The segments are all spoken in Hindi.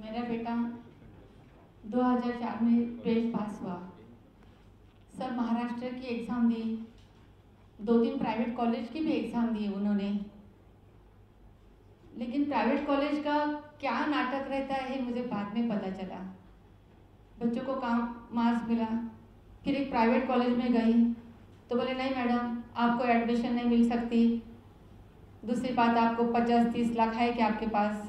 मेरा बेटा 2004 में 12th पास हुआ सर। महाराष्ट्र की एग्ज़ाम दी, 2-3 प्राइवेट कॉलेज की भी एग्ज़ाम दी उन्होंने, लेकिन प्राइवेट कॉलेज का क्या नाटक रहता है मुझे बाद में पता चला। बच्चों को काम मार्क्स मिला, फिर एक प्राइवेट कॉलेज में गई तो बोले नहीं मैडम आपको एडमिशन नहीं मिल सकती। दूसरी बात आपको 50-30 लाख है कि आपके पास।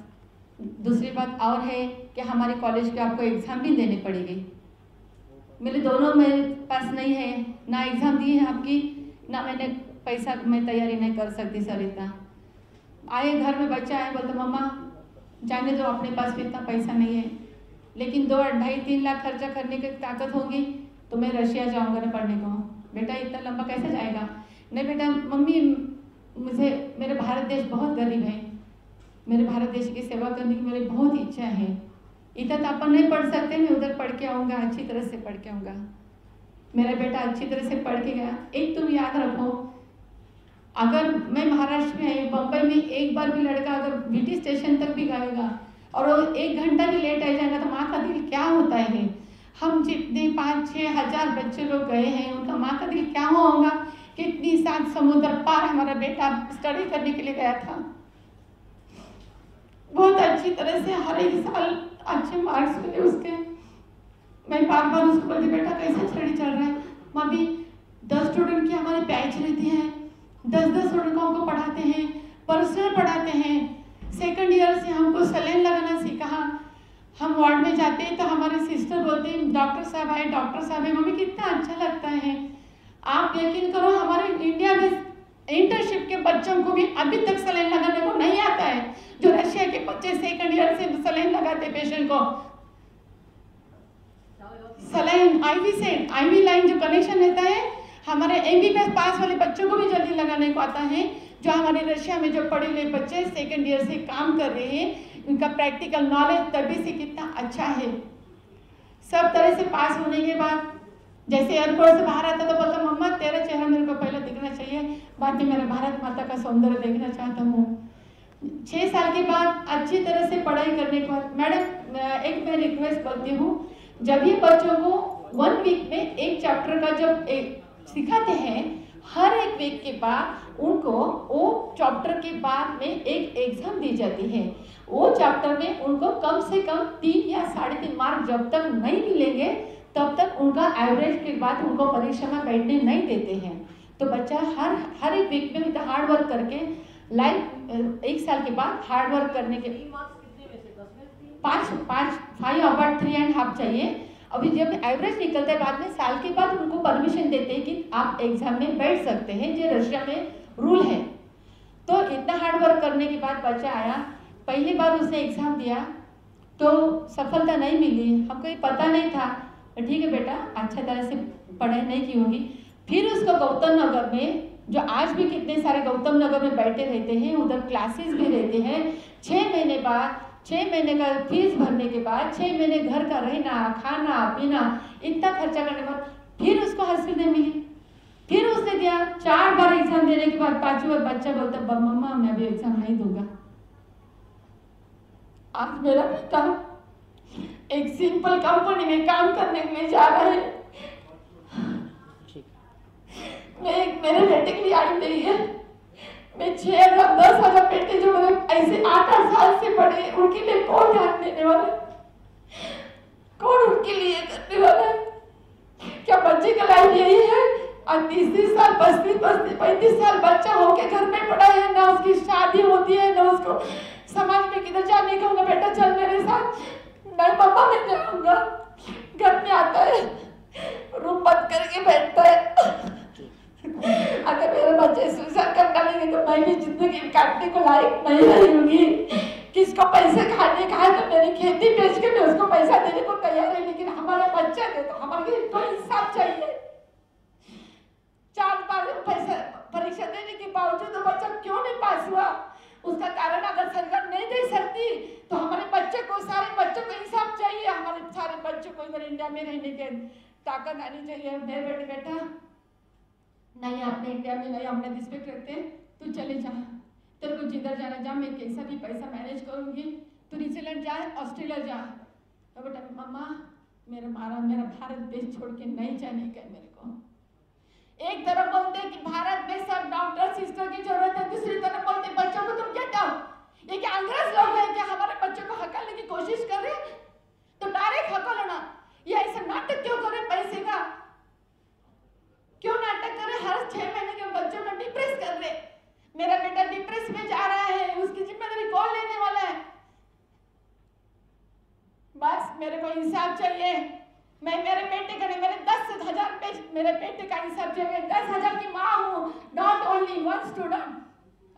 दूसरी बात और है कि हमारे कॉलेज के आपको एग्ज़ाम भी देनी पड़ेगी। मेरे दोनों मेरे पास नहीं है, ना एग्ज़ाम दी है आपकी, ना मैंने पैसा मैं तैयारी नहीं कर सकती सर। इतना आए घर में बच्चा आए बोलते मम्मा जाने दो, अपने पास भी इतना पैसा नहीं है, लेकिन 2-2.5-3 लाख खर्चा करने की ताकत होगी तो मैं रशिया जाऊँगा ना पढ़ने को। बेटा इतना लंबा कैसे जाएगा? नहीं बेटा मम्मी मुझे मेरे भारत देश बहुत गरीब है, मेरे भारत देश की सेवा करने की मेरी बहुत इच्छा है। इतना तो अपन नहीं पढ़ सकते, मैं उधर पढ़ के आऊँगा, अच्छी तरह से पढ़ के आऊँगा। मेरा बेटा अच्छी तरह से पढ़ के गया। एक तुम याद रखो, अगर मैं महाराष्ट्र में आई, बम्बई में एक बार भी लड़का अगर बीटी स्टेशन तक भी गएगा और वो 1 घंटा भी लेट आ जाएगा तो माँ का दिल क्या होता है। हम जितने 5-6 हज़ार बच्चे लोग गए हैं उनका माँ का दिल क्या होगा। कितनी 7 समुद्र पार हमारा बेटा स्टडी करने के लिए गया था। बहुत अच्छी तरह से हर एक साल अच्छे मार्क्स मिले उसके। मैं बार बार उसको बोलती बेटा कैसा स्टडी चल रहा है। मम्मी 10 स्टूडेंट की हमारी बैच रहती है, 10-10 स्टूडेंट को हमको पढ़ाते हैं, पर्सनल पढ़ाते हैं। सेकंड ईयर से हमको सलाइन लगाना सीखा। हम वार्ड में जाते हैं तो हमारे सिस्टर बोलते हैं डॉक्टर साहब आए, डॉक्टर साहब है। मम्मी कितना अच्छा लगता है। आप यकीन करो हमारे इंडिया में इंटर्नशिप के बच्चों को भी अभी तक सलाइन लगाने को नहीं आता है, जो रशिया के बच्चे सेकंड ईयर से सलाइन लगाते पेशेंट को। सलाइन आईवी लाइन जो कनेक्शन रहता है हमारे एमबीबीएस पास वाले बच्चों को भी जल्दी लगाने को आता है। जो हमारे रशिया में जो पढ़े हुए बच्चे सेकंड ईयर से काम कर रहे हैं, उनका प्रैक्टिकल नॉलेज तभी से कितना अच्छा है। सब तरह से पास होने के बाद जैसे एयरपोर्ट से बाहर आता तो बोलता मम्मा तेरा चेहरा मेरे को पहले दिखना चाहिए, बाद में मेरे भारत माता का सौंदर्य देखना चाहता हूँ। 6 साल के बाद अच्छी तरह से पढ़ाई करने के बाद मैडम एक मैं रिक्वेस्ट करती हूँ, जब ये बच्चों को 1 वीक में एक चैप्टर का जब सिखाते हैं, हर एक वीक के बाद उनको वो चैप्टर के बाद में एक एग्जाम दी जाती है। वो चैप्टर में उनको कम से कम 3 या 3.5 मार्क जब तक नहीं मिलेंगे तब तक उनका एवरेज के बाद उनको परीक्षा में बैठने नहीं देते हैं। तो बच्चा हर एक वीक में हार्ड वर्क करके लाइफ 1 साल के बाद हार्ड वर्क करने के 5 अबाउट 3.5 चाहिए। अभी जब एवरेज निकलता है बाद में साल के बाद उनको परमिशन देते हैं कि आप एग्जाम में बैठ सकते हैं, जो रशिया में रूल है। तो इतना हार्ड वर्क करने के बाद बच्चा आया, पहली बार उसने एग्जाम दिया तो सफलता नहीं मिली, हमको ये पता नहीं था। ठीक है बेटा अच्छा तरह से पढ़ाई नहीं की होगी। फिर उसको गौतम नगर में, जो आज भी कितने सारे गौतम नगर में बैठे रहते हैं, उधर क्लासेस भी रहते हैं। 6 महीने बाद 6 महीने का फीस भरने के बाद 6 महीने घर का रहना खाना पीना इतना खर्चा करने के बाद फिर उसको हासिल नहीं मिली। फिर उसने दिया, 4 बार एग्जाम देने के बाद 5वीं बार बच्चा बोलता मम्मा मैं अभी एग्जाम नहीं दूंगा। आज मेरा बेटा एक सिंपल कंपनी में काम करने के लिए जा रहा है। मेरे बेटे के लिए आई नहीं है। मैं 6,000-10,000 बेटे जो मेरे ऐसे 8-8 साल से पढ़े, उनके लिए कौन ध्यान देने वाला है? कौन उनके लिए करने वाला है? क्या बच्चे का लाइफ यही है? और 30-30 साल 35-35 साल बच्चा होके घर में पड़ा है, ना उसकी शादी होती है, ना उसको समाज में किधर जाने का होगा। बेटा चल मेरे साथ। नहीं पापा मैं जाऊंगा। घर में आता है, रूम बंद करके बैठता है। अगर मेरे बच्चे सुसाइड कर डालेंगे तो मैं भी जिंदगी काटने को लायक नहीं रहूंगी। किसको पैसे खाने का है तो मेरी खेती बेच के मैं उसको पैसा देने को तैयार है, लेकिन हमारा बच्चा दे तो हमारे को इंसाफ चाहिए। 4 बार पैसा परीक्षा देने के बावजूद तो बच्चा क्यों नहीं पास हुआ? उसका कारण अगर सरकार नहीं दे सकती तो हमारे बच्चे को, सारे बच्चों को इंसाफ चाहिए। हमारे सारे बच्चों को इधर इंडिया में रहने की ताकत आनी चाहिए। मेरे बेटा नहीं आपने इंडिया में नहीं हमने रिस्पेक्ट रखते, तू चले जा, तेरे को जिधर जाना जा, मैं कैसा भी पैसा मैनेज करूंगी, तू न्यूजीलैंड जा, ऑस्ट्रेलिया जा। तो बेटा मम्मा मेरा भारत देश छोड़ के नहीं जाने का मेरे को। एक तरफ बोलते कि भारत में सब डॉक्टर सिस्टर की जरूरत है, दूसरी तरफ बोलते बच्चों को तुम गेट आउट। ये क्या अंग्रेज लोग हैं क्या हमारे बच्चों को हकलने की कोशिश कर रहे हैं? तो डायरेक्ट हकलो ना। ये ऐसा नाटक क्यों करे पैसे का? क्यों नाटक करे? हर 6 महीने के बच्चों को डिप्रेस कर रहे। मेरा बेटा डिप्रेस में जा रहा है, उसकी जिम्मेदारी कौन लेने वाला है? बस मेरे को इंसाफ चाहिए। मैं मेरे बेटे का नहीं, मेरे 10,000 मेरे बेटे का इंसाफ चाहिए। 10,000 की माँ हूँ, not only one student.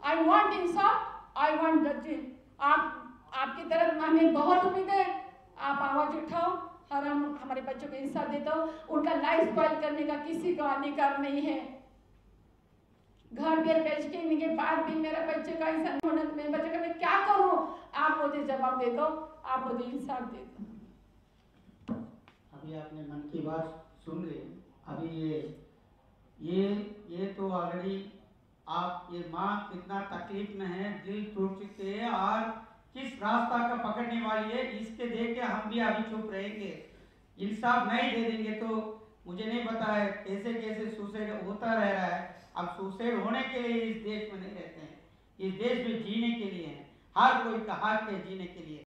I want Insaf, I want justice. आपकी तरफ हमें बहुत उम्मीद है, आप आवाज उठाओ और हम हमारे बच्चों को इंसाफ देते हो। उनका लाइफ स्पॉइल करने का किसी को अधिकार नहीं है। घर बेर बेच के बाद भी मेरे बच्चे का ऐसा नहीं होना, तो मेरे बच्चे का मैं क्या करूं? आप मुझे जवाब दे दो, आप मुझे इंसाफ दे दो। अभी आपने मन की बात सुन ली। अभी ये तो ऑलरेडी आप, ये माँ कितना तकलीफ में है, दिल टूट चुके हैं और किस रास्ता का पकड़ने वाली है, इसके देख के हम भी अभी चुप रहेंगे। इंसाफ नहीं दे देंगे तो मुझे नहीं पता है कैसे कैसे सुसाइड होता रह रहा है। अब सुसाइड होने के लिए इस देश में नहीं रहते हैं, इस देश में जीने के लिए हैं। हर कोई का हक है जीने के लिए।